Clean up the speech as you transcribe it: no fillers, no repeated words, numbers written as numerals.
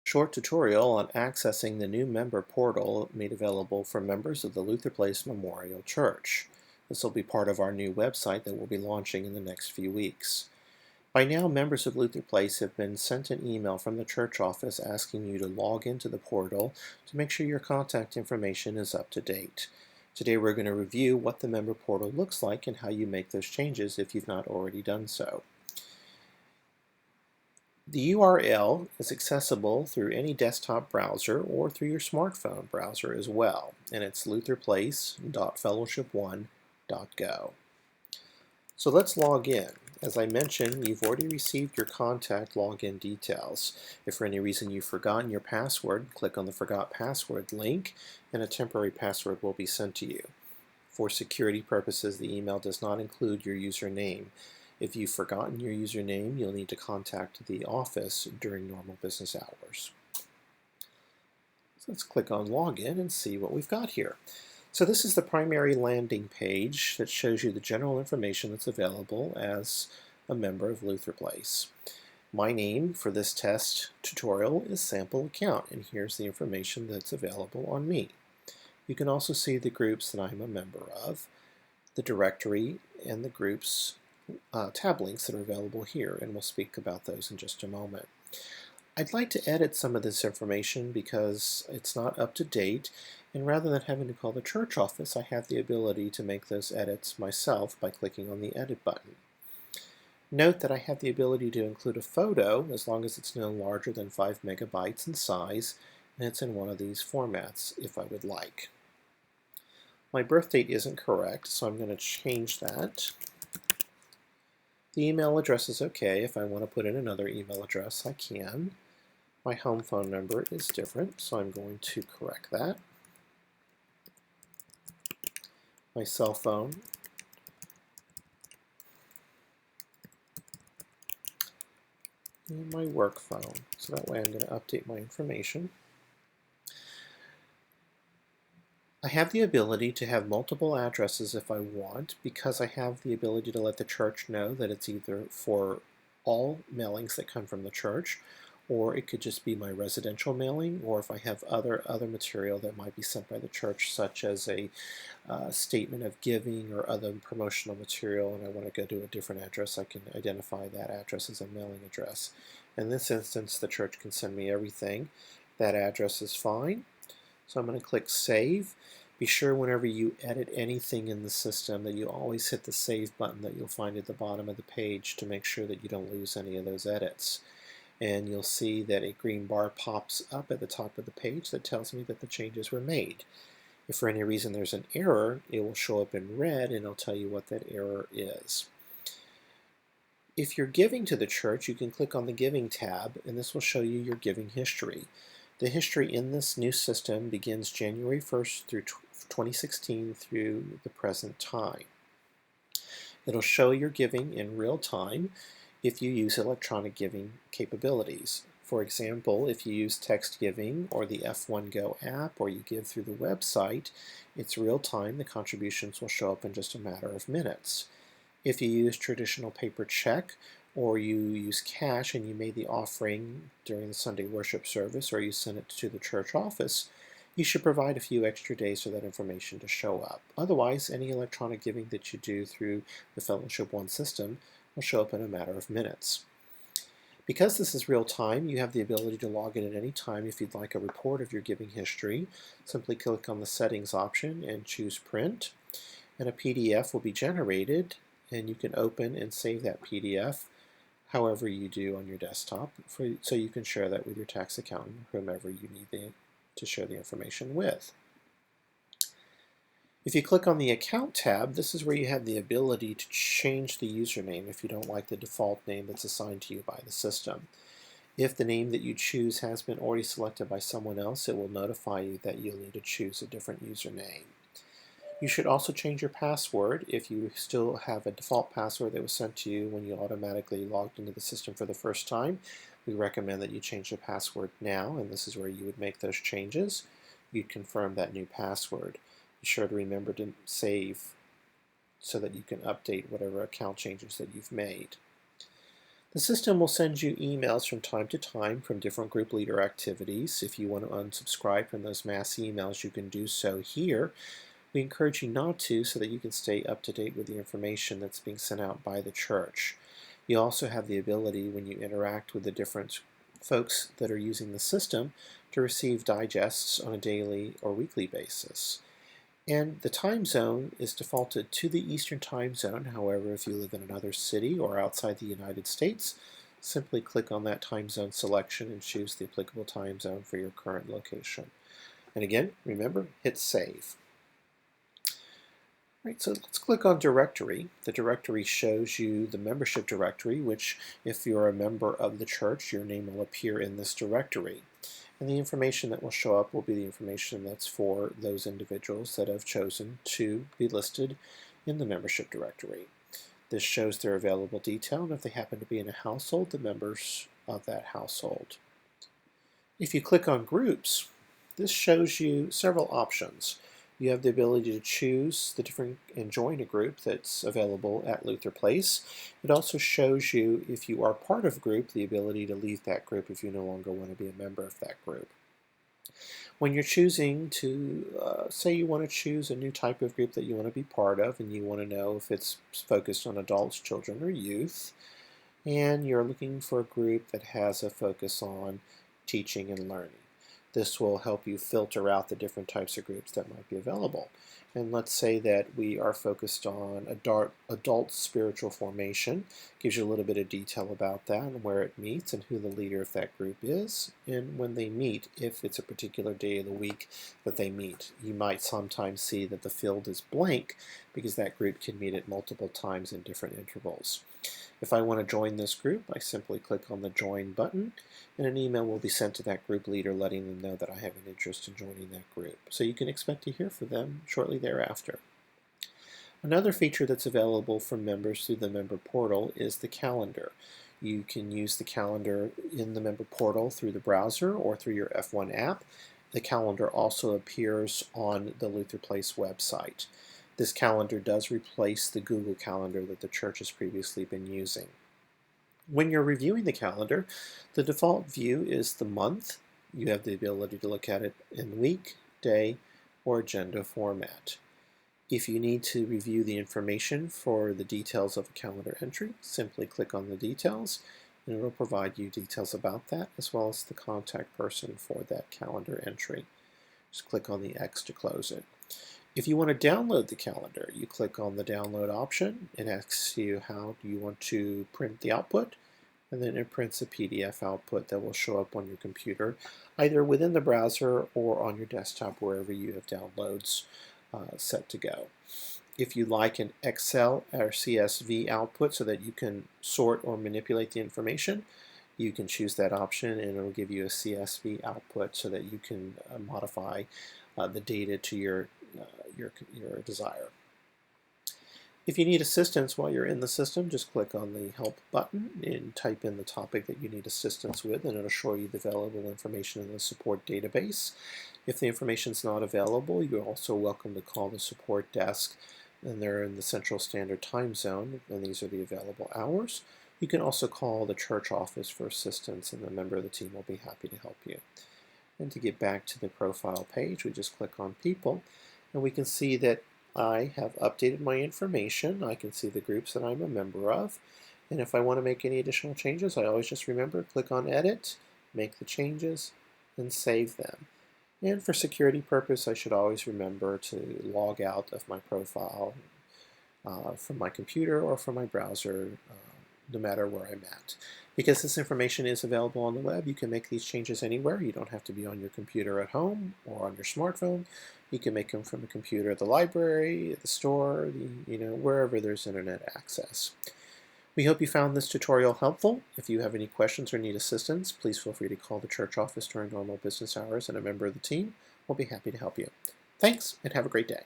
Short tutorial on accessing the new member portal made available for members of the Luther Place Memorial Church. This will be part of our new website that we'll be launching in the next few weeks. By now, members of Luther Place have been sent an email from the church office asking you to log into the portal to make sure your contact information is up to date. Today we're going to review what the member portal looks like and how you make those changes if you've not already done so. The URL is accessible through any desktop browser or through your smartphone browser as well, and it's lutherplace.fellowship1.go. So let's log in. As I mentioned, you've already received your contact login details. If for any reason you've forgotten your password, click on the Forgot Password link, and a temporary password will be sent to you. For security purposes, the email does not include your username. If you've forgotten your username, you'll need to contact the office during normal business hours. So let's click on Login and see what we've got here. So this is the primary landing page that shows you the general information that's available as a member of Luther Place. My name for this test tutorial is Sample Account, and here's the information that's available on me. You can also see the groups that I'm a member of, the directory, and the groups tab links that are available here, and we'll speak about those in just a moment. I'd like to edit some of this information because it's not up to date, and rather than having to call the church office, I have the ability to make those edits myself by clicking on the Edit button. Note that I have the ability to include a photo as long as it's no larger than 5 megabytes in size, and it's in one of these formats if I would like. My birth date isn't correct, so I'm going to change that. The email address is okay. If I want to put in another email address, I can. My home phone number is different, so I'm going to correct that. My cell phone. And my work phone. So that way I'm going to update my information. I have the ability to have multiple addresses if I want, because I have the ability to let the church know that it's either for all mailings that come from the church, or it could just be my residential mailing, or if I have other material that might be sent by the church, such as a statement of giving or other promotional material, and I want to go to a different address, I can identify that address as a mailing address. In this instance, the church can send me everything. That address is fine. So I'm going to click Save. Be sure whenever you edit anything in the system that you always hit the Save button that you'll find at the bottom of the page to make sure that you don't lose any of those edits. And you'll see that a green bar pops up at the top of the page that tells me that the changes were made. If for any reason there's an error, it will show up in red and it'll tell you what that error is. If you're giving to the church, you can click on the Giving tab, and this will show you your giving history. The history in this new system begins January 1st through 2016 through the present time. It'll show your giving in real time if you use electronic giving capabilities. For example, if you use text giving or the F1Go app, or you give through the website, it's real time. The contributions will show up in just a matter of minutes. If you use traditional paper check, or you use cash and you made the offering during the Sunday worship service, or you sent it to the church office, you should provide a few extra days for that information to show up. Otherwise, any electronic giving that you do through the Fellowship One system will show up in a matter of minutes. Because this is real time, you have the ability to log in at any time. If you'd like a report of your giving history, simply click on the Settings option and choose Print, and a PDF will be generated, and you can open and save that PDF however you do on your desktop, so you can share that with your tax accountant, whomever you need to share the information with. If you click on the Account tab, this is where you have the ability to change the username if you don't like the default name that's assigned to you by the system. If the name that you choose has been already selected by someone else, it will notify you that you'll need to choose a different username. You should also change your password. If you still have a default password that was sent to you when you automatically logged into the system for the first time, we recommend that you change the password now, and this is where you would make those changes. You'd confirm that new password. Be sure to remember to save so that you can update whatever account changes that you've made. The system will send you emails from time to time from different group leader activities. If you want to unsubscribe from those mass emails, you can do so here. We encourage you not to so that you can stay up to date with the information that's being sent out by the church. You also have the ability, when you interact with the different folks that are using the system, to receive digests on a daily or weekly basis. And the time zone is defaulted to the Eastern Time Zone. However, if you live in another city or outside the United States, simply click on that time zone selection and choose the applicable time zone for your current location. And again, remember, hit save. Right, so let's click on Directory. The directory shows you the membership directory, which if you're a member of the church, your name will appear in this directory. And the information that will show up will be the information that's for those individuals that have chosen to be listed in the membership directory. This shows their available detail, and if they happen to be in a household, the members of that household. If you click on Groups, this shows you several options. You have the ability to choose the different and join a group that's available at Luther Place. It also shows you, if you are part of a group, the ability to leave that group if you no longer want to be a member of that group. When you're choosing to, say you want to choose a new type of group that you want to be part of, and you want to know if it's focused on adults, children, or youth, and you're looking for a group that has a focus on teaching and learning. This will help you filter out the different types of groups that might be available. And let's say that we are focused on adult spiritual formation. Gives you a little bit of detail about that and where it meets and who the leader of that group is and when they meet, if it's a particular day of the week that they meet. You might sometimes see that the field is blank because that group can meet at multiple times in different intervals. If I want to join this group, I simply click on the Join button, and an email will be sent to that group leader letting them know that I have an interest in joining that group. So you can expect to hear from them shortly thereafter. Another feature that's available for members through the member portal is the calendar. You can use the calendar in the member portal through the browser or through your F1 app. The calendar also appears on the Luther Place website. This calendar does replace the Google Calendar that the church has previously been using. When you're reviewing the calendar, the default view is the month. You have the ability to look at it in week, day, or agenda format. If you need to review the information for the details of a calendar entry, simply click on the details, and it will provide you details about that as well as the contact person for that calendar entry. Just click on the X to close it. If you want to download the calendar, you click on the download option. It asks you how do you want to print the output, and then it prints a PDF output that will show up on your computer, either within the browser or on your desktop, wherever you have downloads set to go. If you like an Excel or CSV output so that you can sort or manipulate the information, you can choose that option and it will give you a CSV output so that you can modify the data to your desire. If you need assistance while you're in the system, just click on the Help button and type in the topic that you need assistance with, and it'll show you the available information in the support database. If the information is not available, you're also welcome to call the support desk, and they're in the Central Standard Time Zone, and these are the available hours. You can also call the church office for assistance, and a member of the team will be happy to help you. And to get back to the profile page, we just click on People, and we can see that I have updated my information. I can see the groups that I'm a member of. And if I want to make any additional changes, I always just remember, click on Edit, make the changes, and save them. And for security purpose, I should always remember to log out of my profile from my computer or from my browser, no matter where I'm at. Because this information is available on the web, you can make these changes anywhere. You don't have to be on your computer at home or on your smartphone. You can make them from a computer at the library, at the store, wherever there's internet access. We hope you found this tutorial helpful. If you have any questions or need assistance, please feel free to call the church office during normal business hours, and a member of the team will be happy to help you. Thanks, and have a great day.